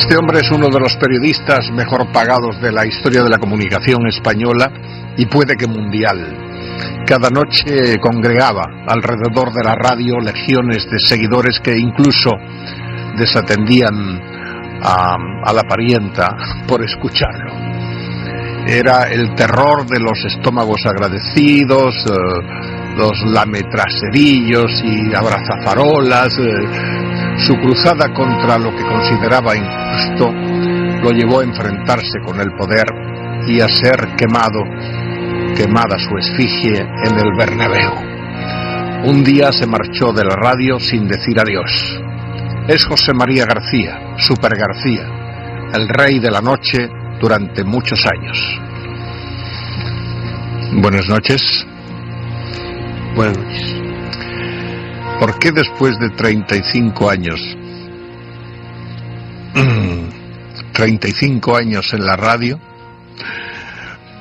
Este hombre es uno de los periodistas mejor pagados de la historia de la comunicación española y puede que mundial. Cada noche congregaba alrededor de la radio legiones de seguidores que incluso desatendían a la parienta por escucharlo. Era el terror de los estómagos agradecidos, los lametraserillos y abrazafarolas. Su cruzada contra lo que consideraba injusto lo llevó a enfrentarse con el poder y a ser quemada su efigie en el Bernabéu. Un día se marchó de la radio sin decir adiós. Es José María García, Super García, el rey de la noche durante muchos años. Buenas noches. Buenas noches. ¿Por qué después de 35 años, 35 años en la radio,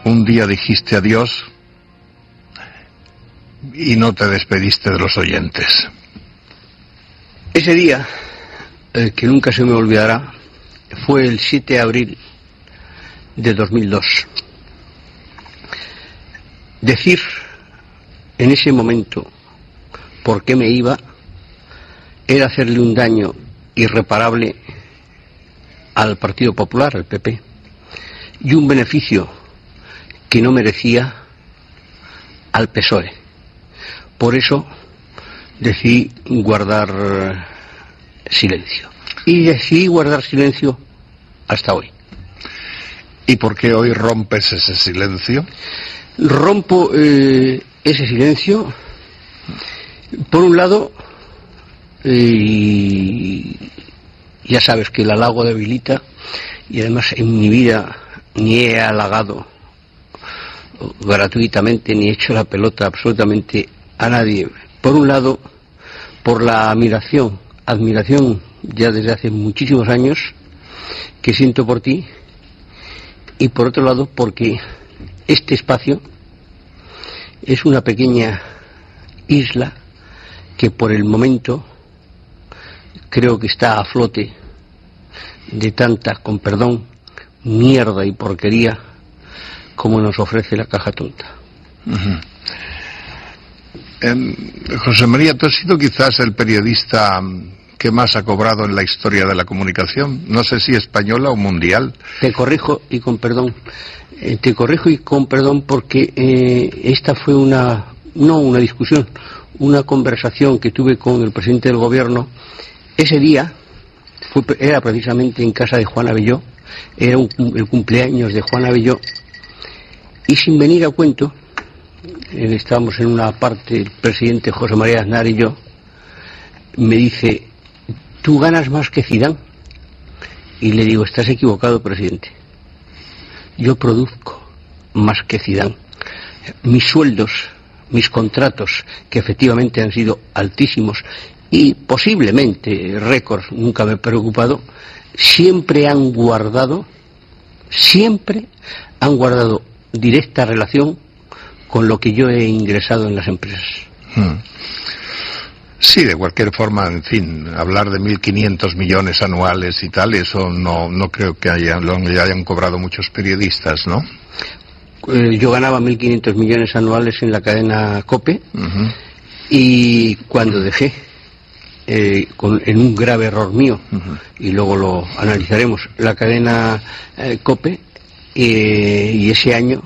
un día dijiste adiós y no te despediste de los oyentes? Ese día, que nunca se me olvidará, fue el 7 de abril de 2002. Decir en ese momento por qué me iba era hacerle un daño irreparable al Partido Popular, al PP, y un beneficio que no merecía al PSOE. Por eso decidí guardar silencio. Y decidí guardar silencio hasta hoy. ¿Y por qué hoy rompes ese silencio? Rompo ese silencio, por un lado, ya sabes que el halago debilita, y además en mi vida ni he halagado gratuitamente ni he hecho la pelota absolutamente a nadie. Por un lado, por la admiración ya desde hace muchísimos años que siento por ti, y por otro lado porque este espacio es una pequeña isla que por el momento creo que está a flote de tanta, con perdón, mierda y porquería como nos ofrece la caja tonta. Uh-huh. José María, tú has sido quizás el periodista que más ha cobrado en la historia de la comunicación, no sé si española o mundial. Te corrijo y con perdón. Porque esta fue no una discusión, una conversación que tuve con el presidente del gobierno. Ese día era precisamente en casa de Juan Abelló, era el cumpleaños de Juan Abelló, y sin venir a cuento, estábamos en una parte, el presidente José María Aznar y yo, me dice: ¿tú ganas más que Zidane? Y le digo: estás equivocado, presidente. Yo produzco más que Zidane. Mis sueldos, mis contratos, que efectivamente han sido altísimos y posiblemente récords, nunca me he preocupado, siempre han guardado directa relación con lo que yo he ingresado en las empresas. Sí, de cualquier forma, en fin, hablar de 1.500 millones anuales y tal, eso no creo que hayan cobrado muchos periodistas, ¿no? Yo ganaba 1.500 millones anuales en la cadena COPE, uh-huh. Y cuando dejé, en un grave error mío, uh-huh. Y luego lo analizaremos, la cadena COPE, y ese año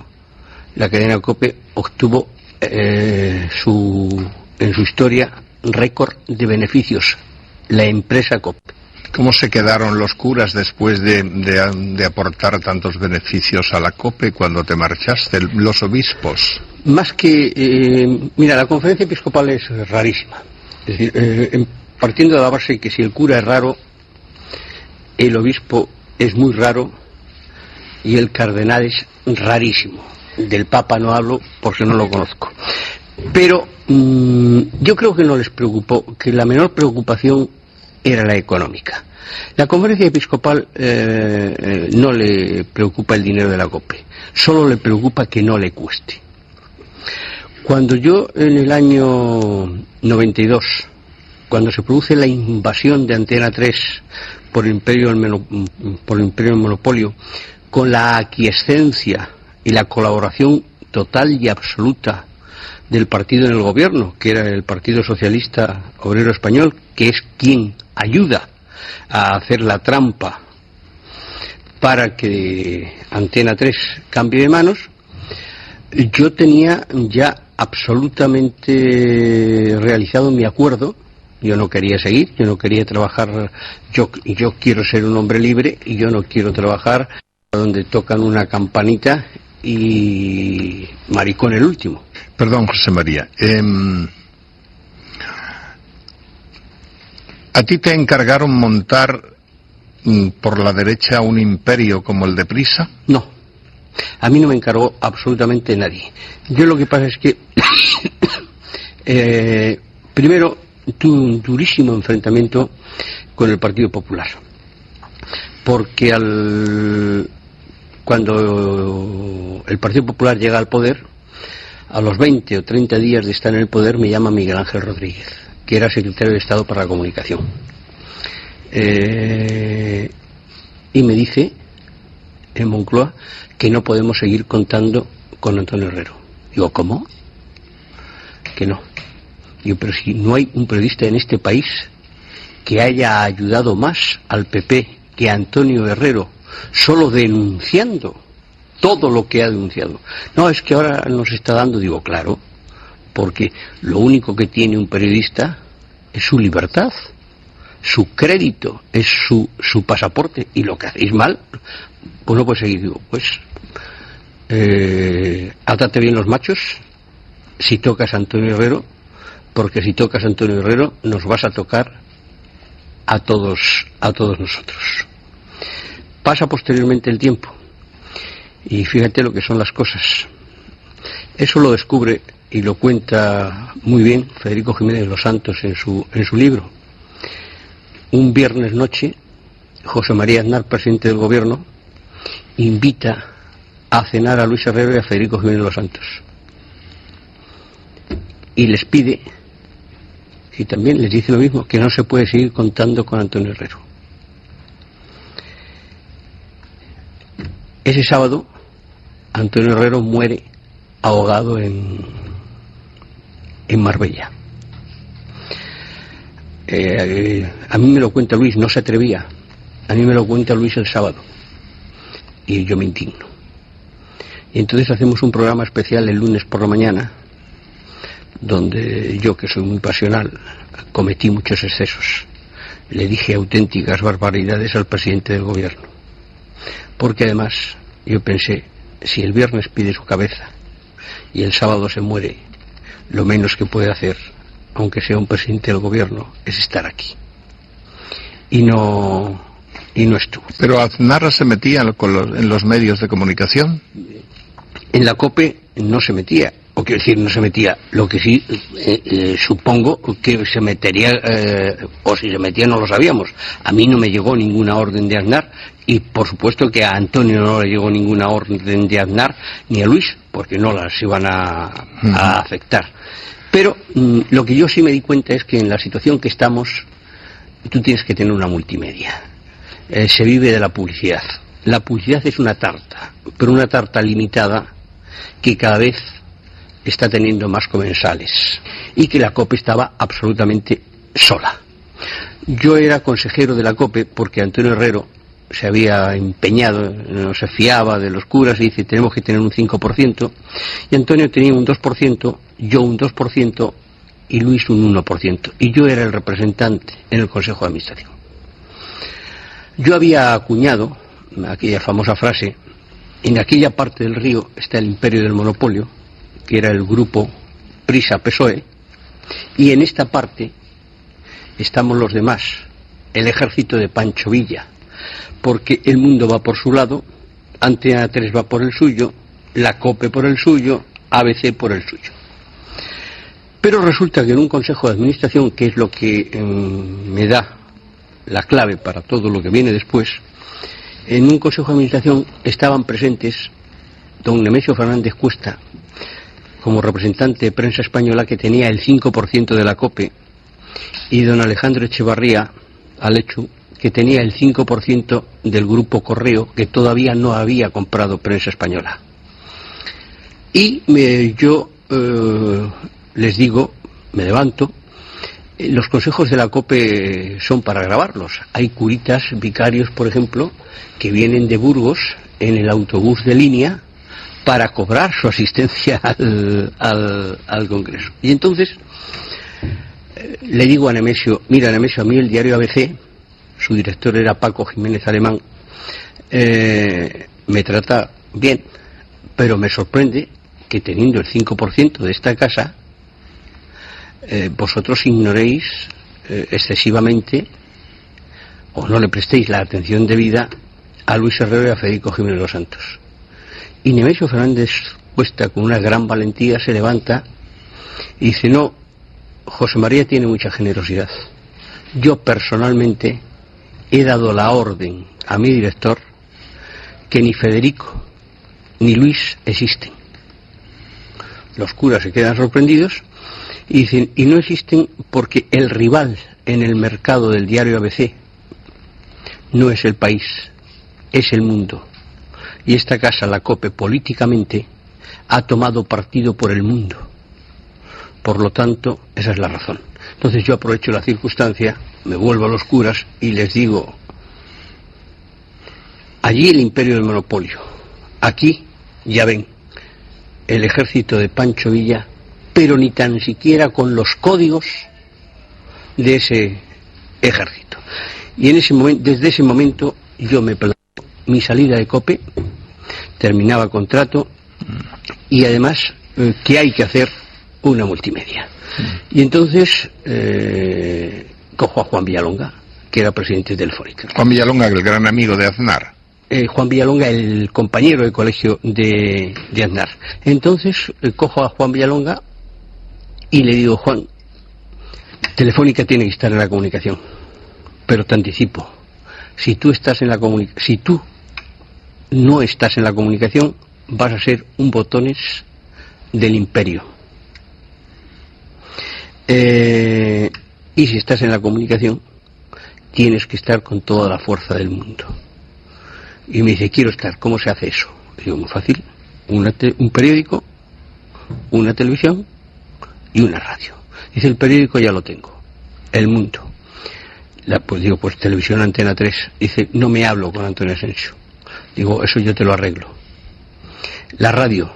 la cadena COPE obtuvo en su historia récord de beneficios, la empresa COPE. ¿Cómo se quedaron los curas después de aportar tantos beneficios a la COPE cuando te marchaste, los obispos? Más que... mira, la conferencia episcopal es rarísima. Es decir, partiendo de la base que si el cura es raro, el obispo es muy raro y el cardenal es rarísimo. Del Papa no hablo porque no lo conozco. Pero yo creo que no les preocupó, que la menor preocupación era la económica. La conferencia episcopal no le preocupa el dinero de la COPE, solo le preocupa que no le cueste. Cuando yo en el año 92, cuando se produce la invasión de Antena 3 por el imperio del monopolio, con la aquiescencia y la colaboración total y absoluta del partido en el gobierno, que era el Partido Socialista Obrero Español, que es quien ayuda a hacer la trampa para que Antena 3 cambie de manos, yo tenía ya absolutamente realizado mi acuerdo. Yo no quería seguir, yo no quería trabajar, yo quiero ser un hombre libre y yo no quiero trabajar donde tocan una campanita y maricón el último. Perdón, José María. ¿A ti te encargaron montar por la derecha un imperio como el de Prisa? No, a mí no me encargó absolutamente nadie. Yo lo que pasa es que primero tuve un durísimo enfrentamiento con el Partido Popular, porque cuando el Partido Popular llega al poder, a los 20 o 30 días de estar en el poder, me llama Miguel Ángel Rodríguez, que era secretario de Estado para la Comunicación, y me dice en Moncloa que no podemos seguir contando con Antonio Herrero. Digo, ¿cómo? Que no. Digo, pero si no hay un periodista en este país que haya ayudado más al PP que Antonio Herrero, solo denunciando todo lo que ha denunciado. No, es que ahora nos está dando, digo, claro, porque lo único que tiene un periodista es su libertad, su crédito, es su pasaporte, y lo que hacéis mal, pues no puede seguir. Digo, pues átate bien los machos si tocas a Antonio Herrero, porque si tocas a Antonio Herrero nos vas a tocar a todos nosotros. Pasa posteriormente el tiempo y fíjate lo que son las cosas. Eso lo descubre y lo cuenta muy bien Federico Jiménez Los Santos en su libro. Un viernes noche, José María Aznar, presidente del gobierno, invita a cenar a Luis Herrero y a Federico Jiménez Los Santos y les pide, y también les dice lo mismo, que no se puede seguir contando con Antonio Herrero. Ese sábado Antonio Herrero muere ahogado en Marbella. A mí me lo cuenta Luis, no se atrevía. A mí me lo cuenta Luis el sábado y yo me indigno. Y entonces hacemos un programa especial el lunes por la mañana, donde yo, que soy muy pasional, cometí muchos excesos. Le dije auténticas barbaridades al presidente del gobierno, porque además yo pensé, si el viernes pide su cabeza y el sábado se muere, lo menos que puede hacer, aunque sea un presidente del gobierno, es estar aquí. Y no estuvo. ¿Pero Aznar se metía en los medios de comunicación? En la COPE no se metía, o quiero decir, no se metía. Lo que sí, supongo que se metería, o si se metía no lo sabíamos. A mí no me llegó ninguna orden de Aznar, y por supuesto que a Antonio no le llegó ninguna orden de Aznar, ni a Luis, porque no las iban a afectar. Pero lo que yo sí me di cuenta es que en la situación que estamos, tú tienes que tener una multimedia. Se vive de la publicidad. La publicidad es una tarta, pero una tarta limitada que cada vez está teniendo más comensales, y que la COPE estaba absolutamente sola. Yo era consejero de la COPE porque Antonio Herrero se había empeñado, no se fiaba de los curas y dice, tenemos que tener un 5%, y Antonio tenía un 2%, yo un 2% y Luis un 1%, y yo era el representante en el Consejo de Administración. Yo había acuñado aquella famosa frase: en aquella parte del río está el imperio del monopolio, que era el grupo Prisa-PSOE, y en esta parte estamos los demás, el ejército de Pancho Villa, porque el mundo va por su lado, Antena 3 va por el suyo, la COPE por el suyo, ABC por el suyo. Pero resulta que en un consejo de administración, que es lo que me da la clave para todo lo que viene después, en un consejo de administración estaban presentes don Nemesio Fernández Cuesta, como representante de prensa española, que tenía el 5% de la COPE, y don Alejandro Echevarría Alechu, que tenía el 5% del grupo Correo, que todavía no había comprado Prensa Española. Y yo les digo, me levanto, los consejos de la COPE son para grabarlos. Hay curitas, vicarios, por ejemplo, que vienen de Burgos en el autobús de línea para cobrar su asistencia al Congreso. Y entonces le digo a Nemesio, mira Nemesio, a mí el diario ABC, su director era Paco Jiménez Alemán, me trata bien, pero me sorprende que teniendo el 5% de esta casa, vosotros ignoréis excesivamente o no le prestéis la atención debida a Luis Herrero y a Federico Jiménez Los Santos. Y Nemesio Fernández Cuesta, con una gran valentía, se levanta y dice, no, José María tiene mucha generosidad. Yo personalmente he dado la orden a mi director que ni Federico ni Luis existen. Los curas se quedan sorprendidos y dicen, y no existen porque el rival en el mercado del diario ABC no es el país, es el mundo. Y esta casa, la COPE, políticamente ha tomado partido por el mundo. Por lo tanto, esa es la razón. Entonces yo aprovecho la circunstancia, me vuelvo a los curas y les digo, allí el imperio del monopolio, aquí, ya ven, el ejército de Pancho Villa, pero ni tan siquiera con los códigos de ese ejército. Y en ese momento, desde ese momento, yo me planteo mi salida de COPE, terminaba contrato y además que hay que hacer una multimedia. Y entonces cojo a Juan Villalonga, que era presidente de Telefónica. Juan Villalonga, el gran amigo de Aznar. Juan Villalonga, el compañero de colegio de Aznar. Entonces cojo a Juan Villalonga y le digo, Juan, Telefónica tiene que estar en la comunicación, pero te anticipo, si tú no estás en la comunicación, vas a ser un botones del imperio. Y si estás en la comunicación, tienes que estar con toda la fuerza del mundo. Y me dice, quiero estar, ¿cómo se hace eso? Digo, muy fácil, un periódico, una televisión y una radio. Dice, el periódico ya lo tengo, El Mundo. Pues digo, pues televisión Antena 3. Dice, no me hablo con Antonio Asensio. Digo, eso yo te lo arreglo. La radio,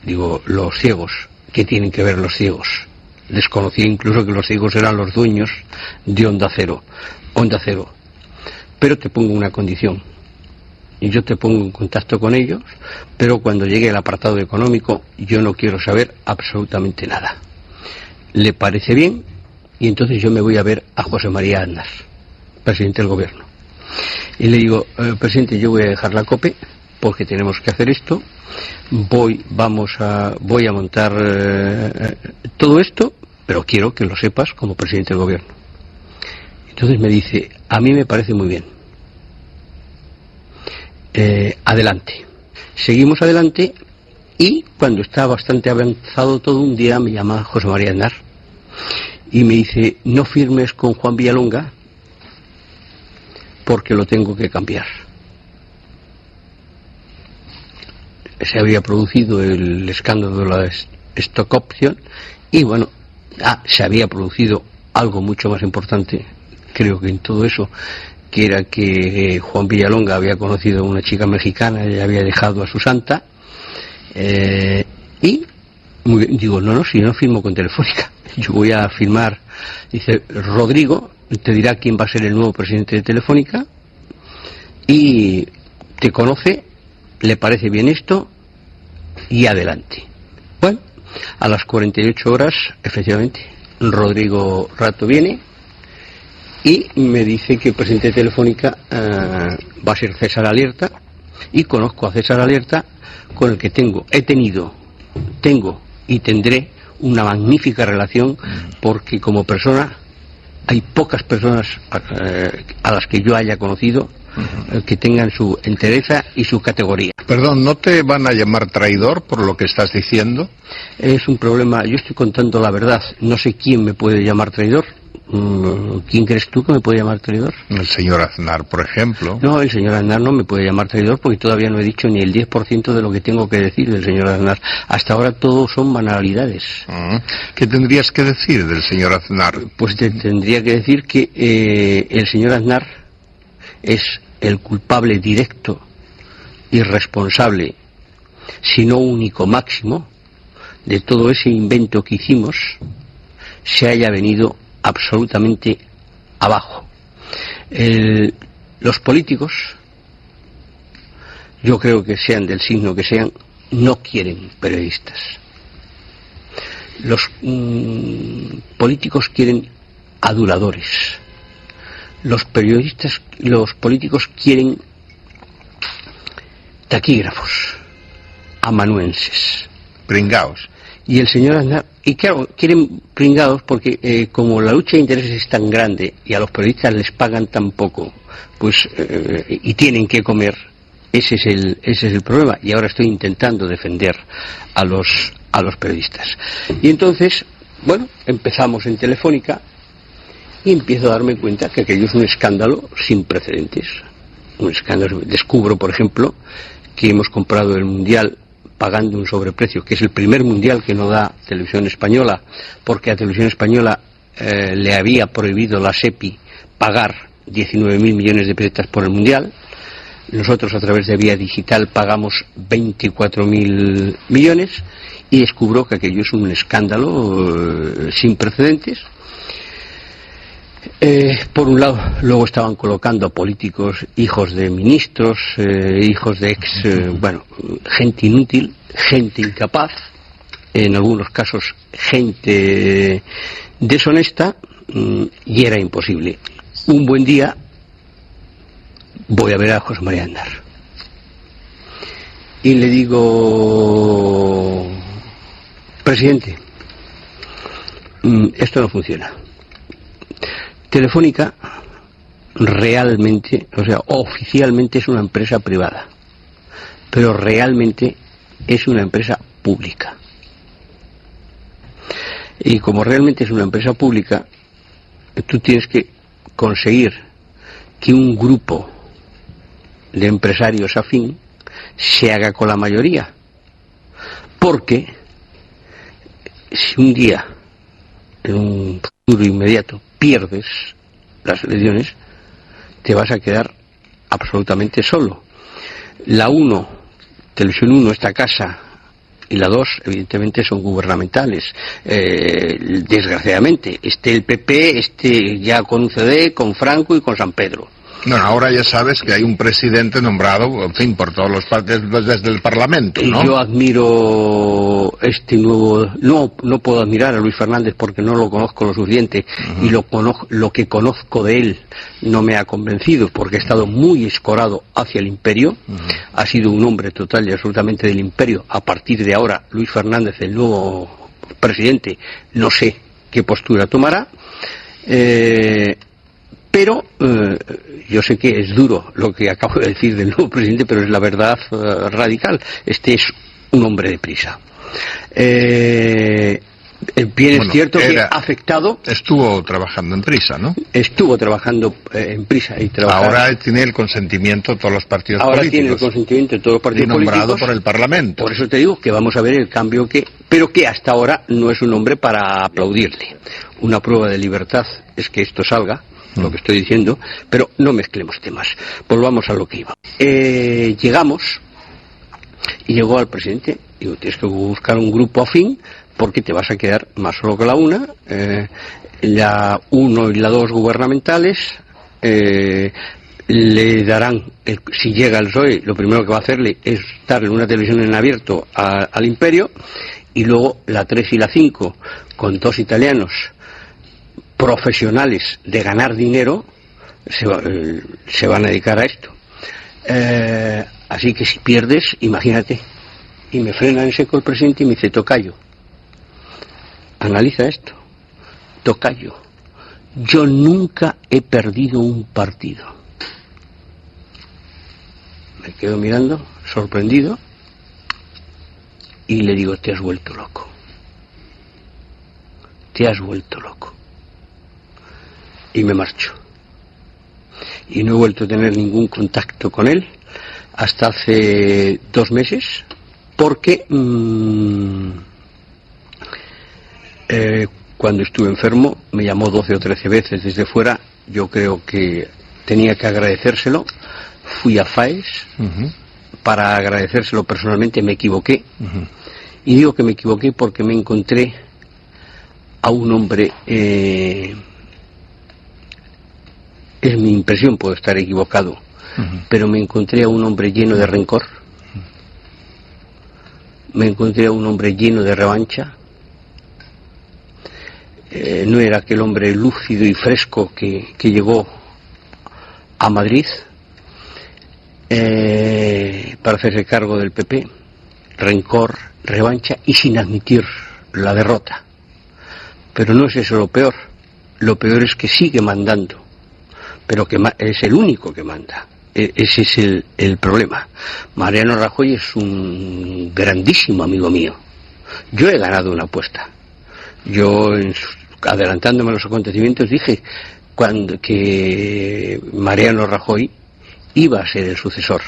digo, los ciegos, ¿qué tienen que ver los ciegos? Desconocía incluso que los ciegos eran los dueños de Onda Cero. Pero te pongo una condición. Y yo te pongo en contacto con ellos, pero cuando llegue el apartado económico, yo no quiero saber absolutamente nada. ¿Le parece bien? Y entonces yo me voy a ver a José María Aznar, presidente del gobierno. Y le digo, presidente, yo voy a dejar la COPE porque tenemos que hacer esto. Voy a montar todo esto, pero quiero que lo sepas como presidente del gobierno. Entonces me dice, a mí me parece muy bien. Adelante. Seguimos adelante y cuando está bastante avanzado todo, un día me llama José María Aznar y me dice, no firmes con Juan Villalonga porque lo tengo que cambiar. Se había producido el escándalo de la stock option y bueno, se había producido algo mucho más importante, creo que en todo eso, que era que Juan Villalonga había conocido a una chica mexicana y había dejado a su santa, y digo, no, si yo no firmo con Telefónica, yo voy a firmar. Dice, Rodrigo te dirá quién va a ser el nuevo presidente de Telefónica y te conoce, le parece bien esto y adelante. Bueno, a las 48 horas, efectivamente, Rodrigo Rato viene y me dice que el presidente de Telefónica va a ser César Alerta, y conozco a César Alerta, con el que tengo y tendré una magnífica relación, porque como persona hay pocas personas a las que yo haya conocido que tengan su entereza y su categoría. Perdón, ¿no te van a llamar traidor por lo que estás diciendo? Es un problema, yo estoy contando la verdad, no sé quién me puede llamar traidor, ¿Quién crees tú que me puede llamar traidor? El señor Aznar, por ejemplo. No, el señor Aznar no me puede llamar traidor porque todavía no he dicho ni el 10% de lo que tengo que decir del señor Aznar. Hasta ahora todo son banalidades. ¿Qué tendrías que decir del señor Aznar? Pues te tendría que decir que el señor Aznar es el culpable directo y responsable, si no único máximo, de todo ese invento que hicimos se haya venido absolutamente abajo. Los políticos, yo creo que sean del signo que sean, no quieren periodistas. Los políticos quieren aduladores. Los políticos quieren taquígrafos, amanuenses. Pringaos. Y el señor Aznar, y claro, quieren pringados porque como la lucha de intereses es tan grande y a los periodistas les pagan tan poco, pues y tienen que comer, ese es el problema. Y ahora estoy intentando defender a los periodistas. Y entonces, bueno, empezamos en Telefónica y empiezo a darme cuenta que aquello es un escándalo sin precedentes. Un escándalo. Descubro, por ejemplo, que hemos comprado el Mundial pagando un sobreprecio, que es el primer mundial que no da Televisión Española, porque a Televisión Española le había prohibido la SEPI pagar 19.000 millones de pesetas por el mundial. Nosotros a través de vía digital pagamos 24.000 millones y descubro que aquello es un escándalo sin precedentes. Por un lado, luego estaban colocando a políticos, hijos de ministros, hijos de gente inútil, gente incapaz, en algunos casos gente deshonesta, y era imposible. Un buen día voy a ver a José María Aznar y le digo: presidente, esto no funciona. Telefónica realmente, o sea, oficialmente es una empresa privada, pero realmente es una empresa pública. Y como realmente es una empresa pública, tú tienes que conseguir que un grupo de empresarios afín se haga con la mayoría, porque si un día, en un futuro inmediato, pierdes las elecciones, te vas a quedar absolutamente solo. La 1, Televisión 1, esta casa, y la 2, evidentemente, son gubernamentales. Desgraciadamente, el PP, ya con UCD, con Franco y con San Pedro. Bueno, ahora ya sabes que hay un presidente nombrado, en fin, por todos los partidos desde el Parlamento, ¿no? Yo admiro nuevo... No puedo admirar a Luis Fernández porque no lo conozco lo suficiente, y lo que conozco de él no me ha convencido porque ha estado muy escorado hacia el imperio. Ha sido un hombre total y absolutamente del imperio. A partir de ahora, Luis Fernández, el nuevo presidente, no sé qué postura tomará. Pero yo sé que es duro lo que acabo de decir del nuevo presidente, pero es la verdad radical. Este es un hombre de prisa. Bien, es cierto que afectado... Estuvo trabajando en Prisa, ¿no? Estuvo trabajando en Prisa. Ahora tiene el consentimiento de todos los partidos políticos. Ahora tiene el consentimiento de todos los partidos políticos. Y nombrado por el Parlamento. Por eso te digo que vamos a ver el cambio pero que hasta ahora no es un hombre para aplaudirle. Una prueba de libertad es que esto salga, lo que estoy diciendo, pero no mezclemos temas. Volvamos a lo que iba. Llegamos y llegó al presidente. Digo, tienes que buscar un grupo afín porque te vas a quedar más solo que la 1. La 1 y la 2 gubernamentales le darán, si llega el PSOE, lo primero que va a hacerle es darle una televisión en abierto al imperio, y luego la 3 y la 5, con 2 italianos profesionales de ganar dinero, se van a dedicar a esto. Así que si pierdes, imagínate. Y me frena en seco el presidente y me dice: tocayo, analiza esto. Tocayo, yo nunca he perdido un partido. Me quedo mirando, sorprendido, y le digo: te has vuelto loco. Te has vuelto loco. y me marcho. Y no he vuelto a tener ningún contacto con él hasta hace 2 meses, porque cuando estuve enfermo me llamó 12 o 13 veces desde fuera. Yo creo que tenía que agradecérselo. Fui a FAES para agradecérselo personalmente. Me equivoqué. Y digo que me equivoqué porque me encontré a un hombre, es mi impresión, puedo estar equivocado, pero me encontré a un hombre lleno de rencor, me encontré a un hombre lleno de revancha. No era aquel hombre lúcido y fresco que llegó a Madrid para hacerse cargo del PP. Rencor, revancha y sin admitir la derrota. Pero no es eso lo peor. Lo peor es que sigue mandando, pero que es el único que manda. Ese es el problema. Mariano Rajoy es un grandísimo amigo mío. Yo he ganado una apuesta. Yo, adelantándome a los acontecimientos, dije que Mariano Rajoy iba a ser el sucesor.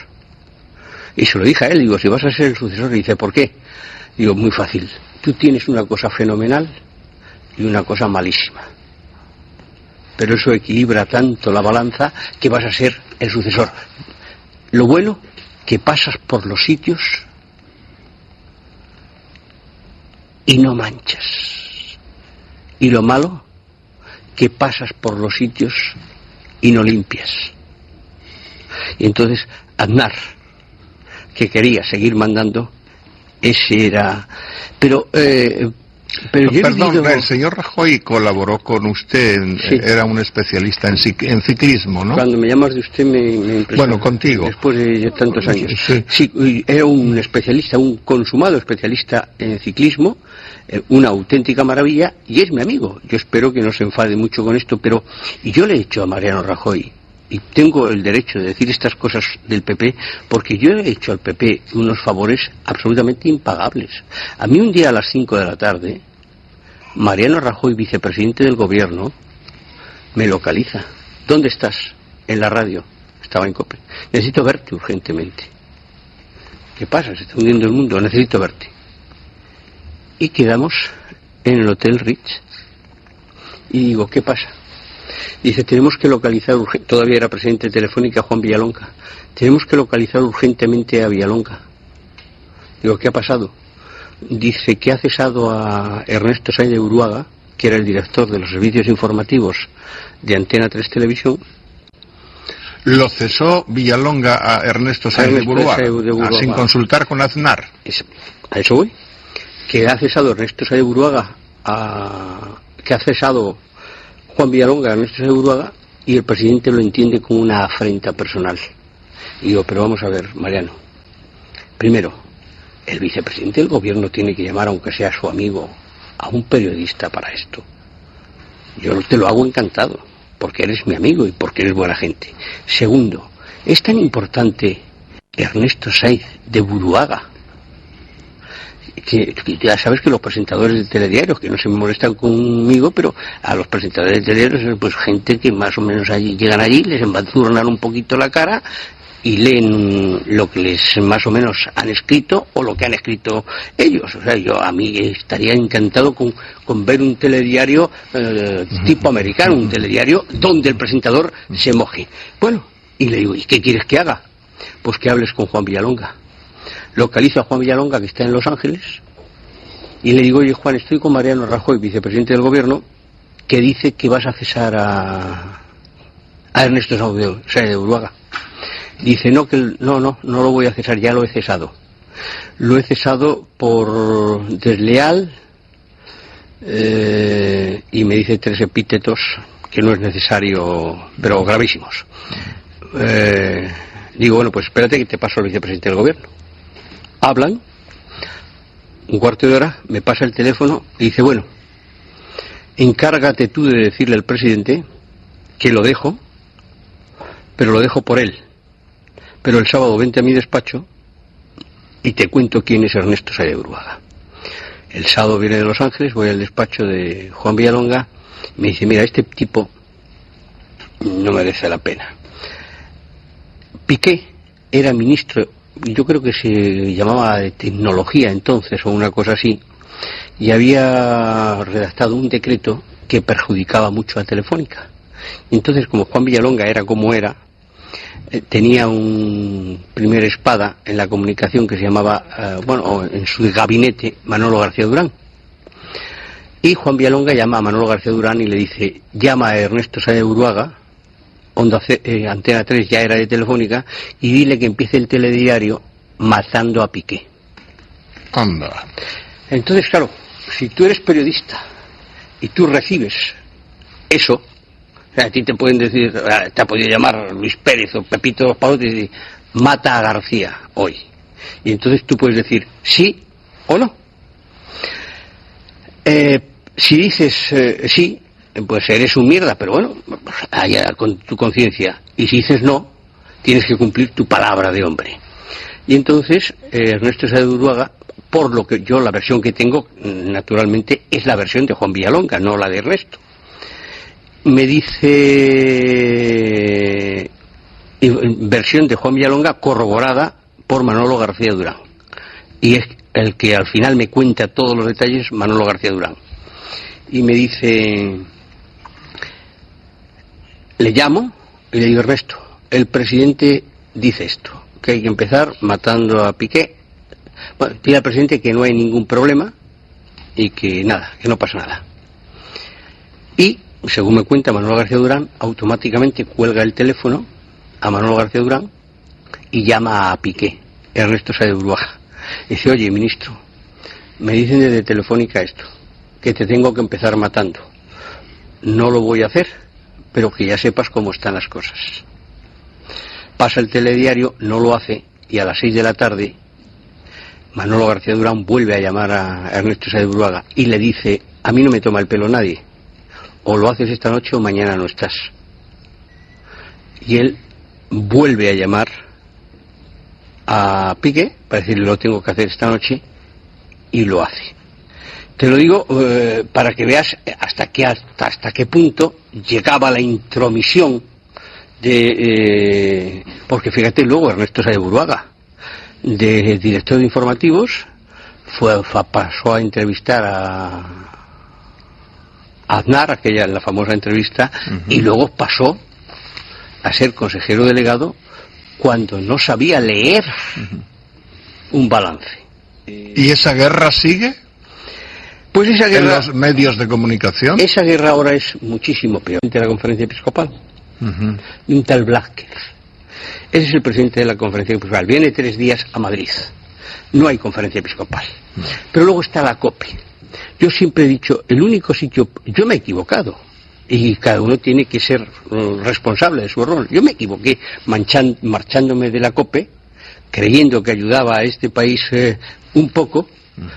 Y se lo dije a él, digo, si vas a ser el sucesor, dice, ¿por qué? Digo, muy fácil. Tú tienes una cosa fenomenal y una cosa malísima. Pero eso equilibra tanto la balanza que vas a ser el sucesor. Lo bueno, que pasas por los sitios y no manchas. Y lo malo, que pasas por los sitios y no limpias. Y entonces, Aznar, que quería seguir mandando, ese era... Pero yo perdón, el señor Rajoy colaboró con usted, sí. Era un especialista en ciclismo, ¿no? Cuando me llamas de usted me impresiona. Bueno, contigo. Después de tantos años. Sí, era un especialista, un consumado especialista en ciclismo, una auténtica maravilla, y es mi amigo. Yo espero que no se enfade mucho con esto, pero yo le he hecho a Mariano Rajoy, y tengo el derecho de decir estas cosas del PP, porque yo he hecho al PP unos favores absolutamente impagables. A mí un día a las 5 de la tarde, Mariano Rajoy, vicepresidente del gobierno, me localiza. ¿Dónde estás? En la radio. Estaba en COPE. Necesito verte urgentemente. ¿Qué pasa? Se está hundiendo el mundo. Necesito verte. Y quedamos en el Hotel Ritz. Y digo, ¿qué pasa? Dice, tenemos que localizar, todavía era presidente de Telefónica Juan Villalonga, tenemos que localizar urgentemente a Villalonga. Digo, ¿qué ha pasado? Dice que ha cesado a Ernesto Sáenz de Buruaga, que era el director de los servicios informativos de Antena 3 Televisión. ¿Lo cesó Villalonga a Ernesto Sáenz de Buruaga, sin consultar con Aznar? A eso voy. Que ha cesado Ernesto Sáenz de Buruaga, que ha cesado Juan Villalonga, Ernesto Sáenz de Buruaga, y el presidente lo entiende como una afrenta personal. Y digo, pero vamos a ver, Mariano. Primero, el vicepresidente del gobierno tiene que llamar, aunque sea su amigo, a un periodista para esto. Yo te lo hago encantado, porque eres mi amigo y porque eres buena gente. Segundo, es tan importante Ernesto Sáenz de Buruaga, que ya sabes que los presentadores de telediarios, que no se molestan conmigo, pero a los presentadores de telediarios, pues gente que más o menos allí llegan allí, les embadurnan un poquito la cara y leen lo que les más o menos han escrito o lo que han escrito ellos. O sea, a mí estaría encantado con ver un telediario tipo americano, un telediario donde el presentador se moje. Bueno, y le digo, ¿y qué quieres que haga? Pues que hables con Juan Villalonga. Localizo a Juan Villalonga, que está en Los Ángeles, y le digo, oye Juan, estoy con Mariano Rajoy, vicepresidente del gobierno, que dice que vas a cesar a Ernesto Sáenz de Buruaga. Dice, no lo voy a cesar, ya lo he cesado. Lo he cesado por desleal, y me dice 3 epítetos que no es necesario, pero gravísimos. Digo, bueno, pues espérate que te paso al vicepresidente del gobierno. Hablan, un cuarto de hora, me pasa el teléfono y dice, bueno, encárgate tú de decirle al presidente que lo dejo, pero lo dejo por él. Pero el sábado vente a mi despacho y te cuento quién es Ernesto Sáenz de Buruaga. El sábado viene de Los Ángeles, voy al despacho de Juan Villalonga y me dice, mira, este tipo no merece la pena. Piqué era ministro, yo creo que se llamaba de tecnología entonces o una cosa así, y había redactado un decreto que perjudicaba mucho a Telefónica. Y entonces, como Juan Villalonga era como era, tenía un primer espada en la comunicación que se llamaba, en su gabinete, Manolo García Durán. Y Juan Villalonga llama a Manolo García Durán y le dice: llama a Ernesto Sáenz de Buruaga, Antena 3 ya era de Telefónica, y dile que empiece el telediario matando a Piqué. Anda. Entonces, claro, si tú eres periodista y tú recibes eso, o sea, a ti te pueden decir, te ha podido llamar Luis Pérez o Pepito Palote y decir, mata a García hoy. Y entonces tú puedes decir sí o no. Si dices sí, pues eres un mierda, pero bueno, allá con tu conciencia. Y si dices no, tienes que cumplir tu palabra de hombre. Y entonces Ernesto Sáenz de Buruaga, por lo que yo, la versión que tengo, naturalmente, es la versión de Juan Villalonga, no la de Ernesto. Me dice versión de Juan Villalonga corroborada por Manolo García Durán. Y es el que al final me cuenta todos los detalles, Manolo García Durán. Y me dice, le llamo y le digo: Ernesto, el presidente dice esto, que hay que empezar matando a Piqué. Bueno, pide al presidente que no hay ningún problema y que nada, que no pasa nada. Y, según me cuenta Manolo García Durán, automáticamente cuelga el teléfono a Manolo García Durán y llama a Piqué, Ernesto Sáenz de Buruaga. Dice: oye, ministro, me dicen desde Telefónica esto, que te tengo que empezar matando. No lo voy a hacer, pero que ya sepas cómo están las cosas. Pasa el telediario, no lo hace, y a las 6 de la tarde Manolo García Durán vuelve a llamar a Ernesto Sáenz de Buruaga y le dice: a mí no me toma el pelo nadie, o lo haces esta noche o mañana no estás. Y él vuelve a llamar a Piqué para decirle: lo tengo que hacer esta noche, y lo hace. Te lo digo para que veas hasta qué punto llegaba la intromisión de porque fíjate, luego Ernesto Sáenz de Buruaga, de director de informativos, pasó a entrevistar a Aznar, aquella la famosa entrevista, y luego pasó a ser consejero delegado cuando no sabía leer un balance. ¿Y esa guerra sigue? Pues esa guerra, en los medios de comunicación. Esa guerra ahora es muchísimo peor. De la conferencia episcopal, un tal Blacker. Ese es el presidente de la conferencia episcopal. Viene 3 días a Madrid. No hay conferencia episcopal. Pero luego está la COPE. Yo siempre he dicho, el único sitio... Yo me he equivocado. Y cada uno tiene que ser responsable de su error. Yo me equivoqué marchándome de la COPE, creyendo que ayudaba a este país un poco.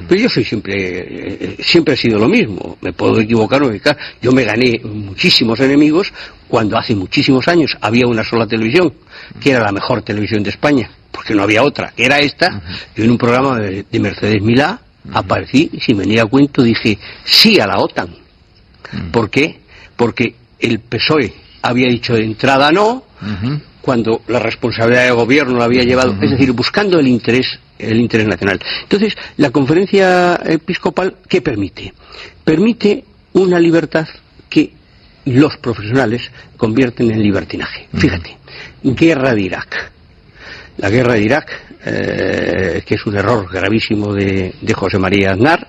Pero yo soy siempre he sido lo mismo. Me puedo equivocar o equivocar. Yo me gané muchísimos enemigos cuando hace muchísimos años había una sola televisión, que era la mejor televisión de España, porque no había otra, que era esta. Yo en un programa de Mercedes Milá aparecí y sin venir a cuento dije sí a la OTAN. ¿Por qué? Porque el PSOE había dicho de entrada no, cuando la responsabilidad del gobierno la había llevado, es decir, buscando el interés nacional. Entonces, la conferencia episcopal, ¿qué permite? Permite una libertad que los profesionales convierten en libertinaje. Fíjate, guerra de Irak. La guerra de Irak, que es un error gravísimo de José María Aznar,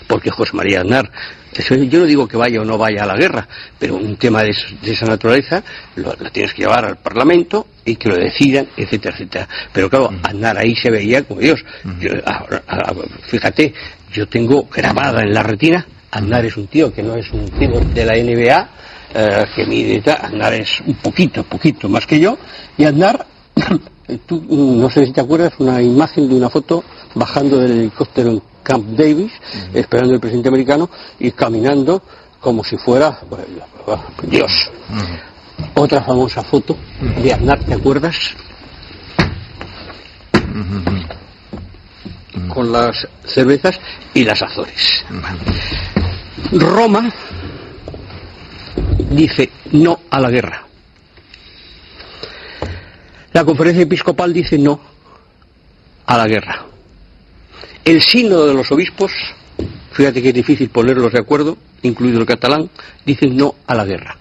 porque José María Aznar, yo no digo que vaya o no vaya a la guerra, pero un tema de esa naturaleza lo tienes que llevar al Parlamento y que lo decidan, etcétera, etcétera. Pero claro, Aznar ahí se veía como Dios. Fíjate, yo tengo grabada en la retina, Aznar es un tío que no es un tío de la NBA, que mide, Aznar es un poquito más que yo, y Aznar, tú no sé si te acuerdas, una imagen de una foto bajando del helicóptero en Camp Davis, esperando al presidente americano y caminando como si fuera Dios. Otra famosa foto de Aznar, ¿te acuerdas? Con las cervezas y las Azores. Roma dice: no a la guerra. La Conferencia Episcopal dice no a la guerra. El sínodo de los obispos, fíjate que es difícil ponerlos de acuerdo, incluido el catalán, dicen no a la guerra.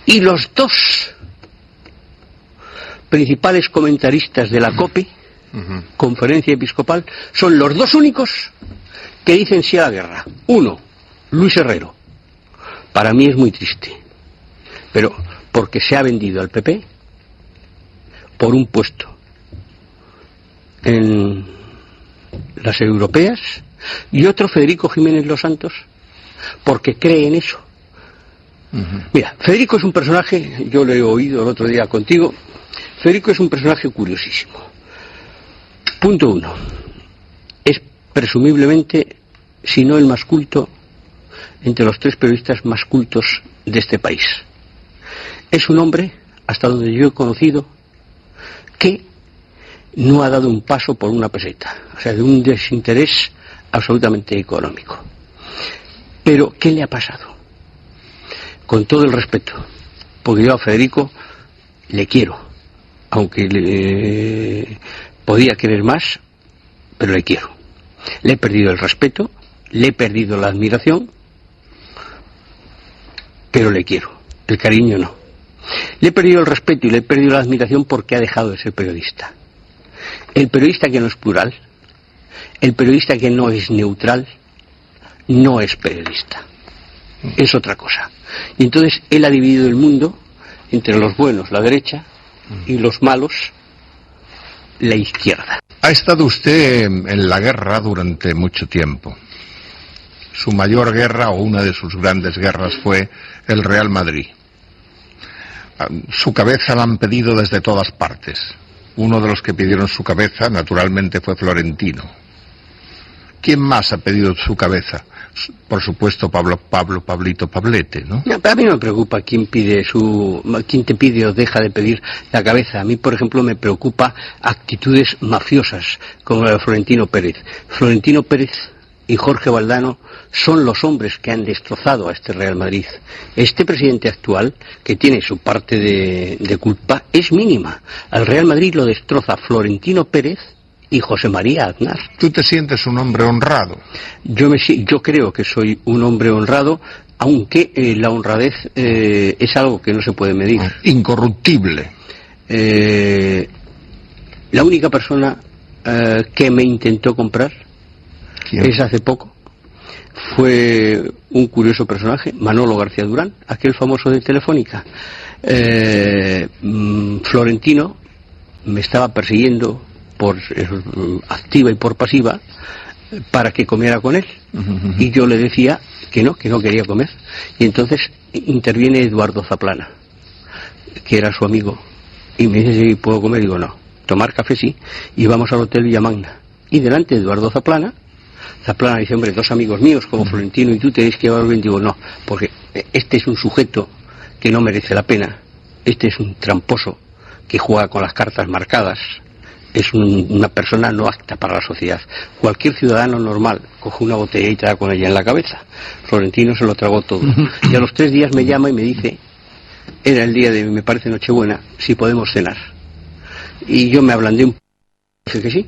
Y los dos principales comentaristas de la COPE, Conferencia Episcopal, son los dos únicos que dicen sí a la guerra. Uno, Luis Herrero. Para mí es muy triste, pero porque se ha vendido al PP por un puesto en las europeas, y otro, Federico Jiménez Los Santos, porque cree en eso. Mira, Federico es un personaje, yo lo he oído el otro día contigo, Federico es un personaje curiosísimo. Punto uno, es presumiblemente, si no el más culto, entre los 3 periodistas más cultos de este país. Es un hombre, hasta donde yo he conocido, que no ha dado un paso por una peseta, o sea, de un desinterés absolutamente económico. Pero, ¿qué le ha pasado? Con todo el respeto, porque yo a Federico le quiero, aunque podía querer más, pero le quiero. Le he perdido el respeto, le he perdido la admiración, pero le quiero. El cariño no. Le he perdido el respeto y le he perdido la admiración porque ha dejado de ser periodista. El periodista que no es plural, el periodista que no es neutral, no es periodista. Es otra cosa. Y entonces él ha dividido el mundo entre los buenos, la derecha, y los malos, la izquierda. Ha estado usted en la guerra durante mucho tiempo. Su mayor guerra, o una de sus grandes guerras, fue el Real Madrid. Su cabeza la han pedido desde todas partes. Uno de los que pidieron su cabeza, naturalmente, fue Florentino. ¿Quién más ha pedido su cabeza? Por supuesto, Pablito Pablete, ¿no? No, a mí no me preocupa quién te pide o deja de pedir la cabeza. A mí, por ejemplo, me preocupa actitudes mafiosas, como la de Florentino Pérez. Florentino Pérez y Jorge Valdano son los hombres que han destrozado a este Real Madrid. Este presidente actual, que tiene su parte de culpa, es mínima. Al Real Madrid lo destroza Florentino Pérez y José María Aznar. ¿Tú te sientes un hombre honrado? Yo creo que soy un hombre honrado, aunque la honradez es algo que no se puede medir. Incorruptible. La única persona que me intentó comprar, ¿quién? Es hace poco, fue un curioso personaje, Manolo García Durán, aquel famoso de Telefónica. Florentino me estaba persiguiendo por activa y por pasiva para que comiera con él, y yo le decía que no quería comer, y entonces interviene Eduardo Zaplana, que era su amigo, y me dice si puedo comer. Digo no, tomar café sí, y vamos al Hotel Villamagna, y delante de Eduardo Zaplana dice, hombre, 2 amigos míos como Florentino y tú tenéis que llevar bien. Digo no, porque este es un sujeto que no merece la pena, este es un tramposo que juega con las cartas marcadas, es una persona no apta para la sociedad. Cualquier ciudadano normal coge una botella y traga con ella en la cabeza. Florentino se lo tragó todo. Y a los 3 días me llama y me dice, era el día de, me parece, Nochebuena, si podemos cenar. Y yo me ablandé un poco, dije que sí.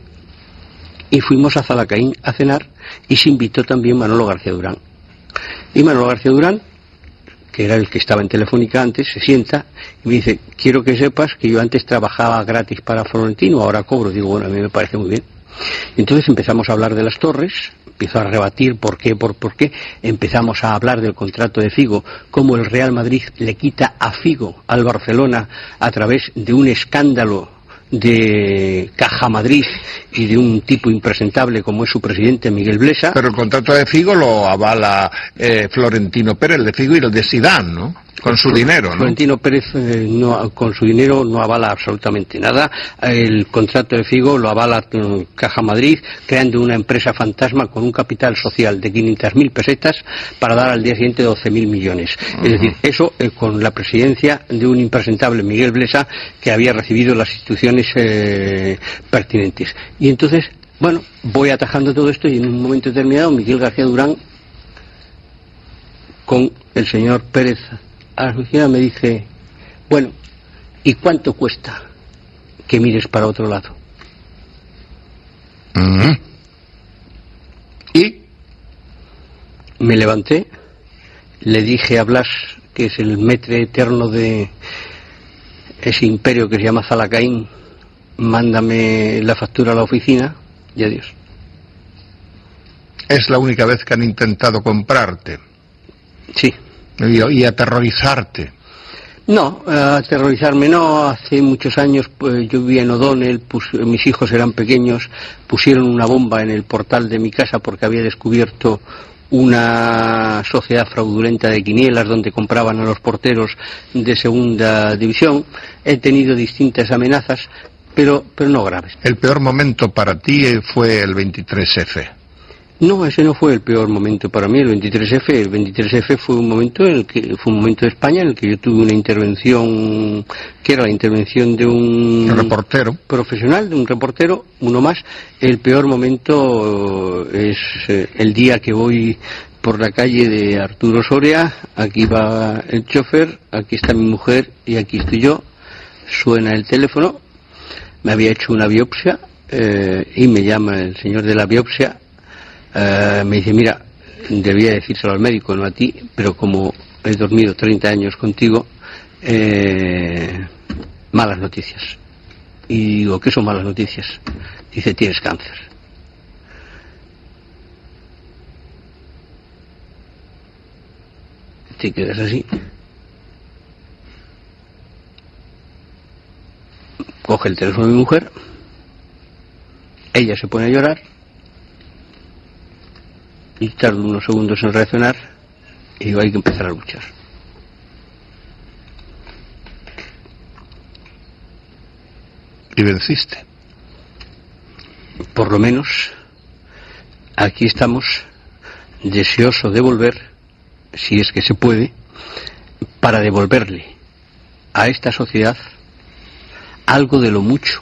Y fuimos a Zalacaín a cenar, y se invitó también Manolo García Durán. Y Manolo García Durán, que era el que estaba en Telefónica antes, se sienta y me dice, quiero que sepas que yo antes trabajaba gratis para Florentino, ahora cobro. Digo, bueno, a mí me parece muy bien. Y entonces empezamos a hablar de las torres, empiezo a rebatir por qué, empezamos a hablar del contrato de Figo, cómo el Real Madrid le quita a Figo al Barcelona a través de un escándalo de Caja Madrid y de un tipo impresentable como es su presidente Miguel Blesa. Pero el contrato de Figo lo avala Florentino Pérez, el de Figo y el de Zidane, ¿no? Con su dinero, ¿no? Florentino Pérez con su dinero no avala absolutamente nada. El contrato de Figo lo avala Caja Madrid, creando una empresa fantasma con un capital social de 500.000 pesetas para dar al día siguiente 12.000 millones. Es decir, eso con la presidencia de un impresentable Miguel Blesa, que había recibido las instituciones pertinentes. Y entonces, bueno, voy atajando todo esto, y en un momento determinado Miguel García Durán con el señor Pérez a la oficina me dice, bueno, ¿y cuánto cuesta que mires para otro lado? ¿Y? Me levanté, le dije a Blas, que es el maître eterno de ese imperio que se llama Zalacaín, mándame la factura a la oficina y adiós. ¿Es la única vez que han intentado comprarte? Sí. Y aterrorizarte. No, aterrorizarme no. Hace muchos años pues, yo vivía en O'Donnell, mis hijos eran pequeños, pusieron una bomba en el portal de mi casa porque había descubierto una sociedad fraudulenta de quinielas donde compraban a los porteros de segunda división. He tenido distintas amenazas, pero no graves. ¿El peor momento para ti fue el 23F? No, ese no fue el peor momento para mí, el 23F. El 23F fue un momento de España en el que yo tuve una intervención que era la intervención de un reportero profesional, de un reportero, uno más. El peor momento es el día que voy por la calle de Arturo Soria, aquí va el chofer, aquí está mi mujer y aquí estoy yo. Suena el teléfono, me había hecho una biopsia y me llama el señor de la biopsia. Me dice, mira, debía decírselo al médico, no a ti, pero como he dormido 30 años contigo, malas noticias. Y digo, ¿qué son malas noticias? Dice, tienes cáncer. Te quedas así. Coge el teléfono de mi mujer, ella se pone a llorar, y tardo unos segundos en reaccionar y digo, hay que empezar a luchar. ¿Y venciste? Por lo menos aquí estamos, deseoso de volver, si es que se puede, para devolverle a esta sociedad algo de lo mucho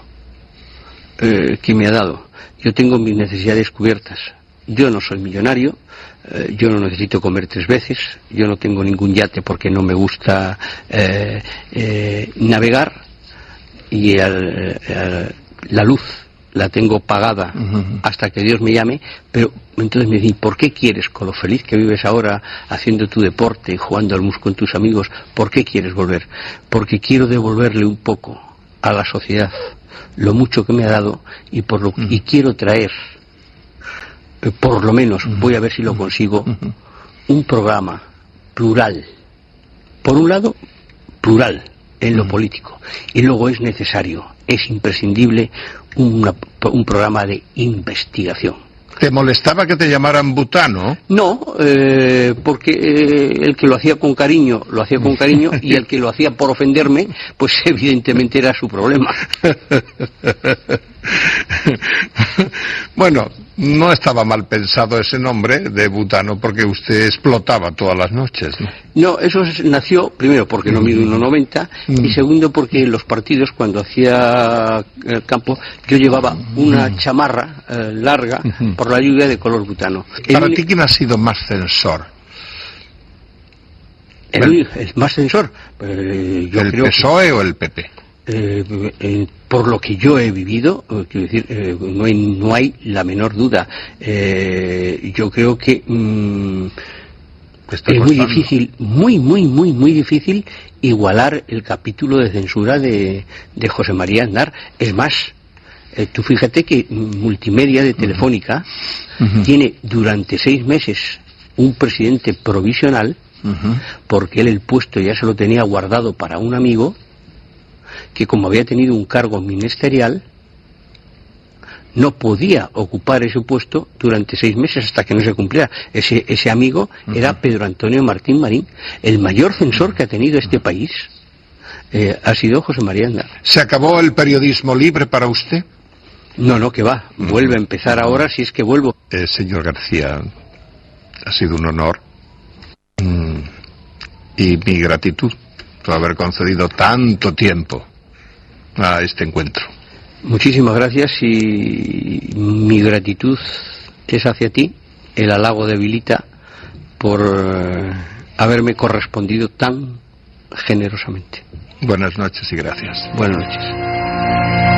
que me ha dado. Yo tengo mis necesidades cubiertas. Yo no soy millonario, yo no necesito comer 3 veces, yo no tengo ningún yate porque no me gusta navegar, y la luz la tengo pagada hasta que Dios me llame, pero entonces me dicen, ¿por qué quieres, con lo feliz que vives ahora haciendo tu deporte, jugando al mus con tus amigos, por qué quieres volver? Porque quiero devolverle un poco a la sociedad lo mucho que me ha dado y quiero traer, por lo menos, voy a ver si lo consigo, un programa plural. Por un lado, plural en lo político. Y luego es necesario, es imprescindible, un programa de investigación. ¿Te molestaba que te llamaran Butano? No, porque el que lo hacía con cariño, y el que lo hacía por ofenderme, pues evidentemente era su problema. Bueno, no estaba mal pensado ese nombre de Butano porque usted explotaba todas las noches, ¿no? No, eso nació, primero, porque no mido 1,90, y segundo, porque en los partidos, cuando hacía el campo, yo llevaba una chamarra larga por la lluvia de color butano. ¿Para ti quién ha sido más censor? El más censor. Yo ¿El creo PSOE o el PP? Por lo que yo he vivido, quiero decir, no hay la menor duda. Yo creo que es muy difícil, muy difícil igualar el capítulo de censura de José María Aznar. Es más, tú fíjate que Multimedia de Telefónica tiene durante 6 meses un presidente provisional, porque él el puesto ya se lo tenía guardado para un amigo que, como había tenido un cargo ministerial, no podía ocupar ese puesto durante 6 meses hasta que no se cumpliera. Ese amigo era Pedro Antonio Martín Marín. El mayor censor que ha tenido este país ha sido José María Aznar. ¿Se acabó el periodismo libre para usted? No, que va. Vuelve a empezar ahora, si es que vuelvo. Señor García, ha sido un honor y mi gratitud por haber concedido tanto tiempo a este encuentro. Muchísimas gracias, y mi gratitud es hacia ti, el halago de Vilita, por haberme correspondido tan generosamente. Buenas noches y gracias. Buenas noches.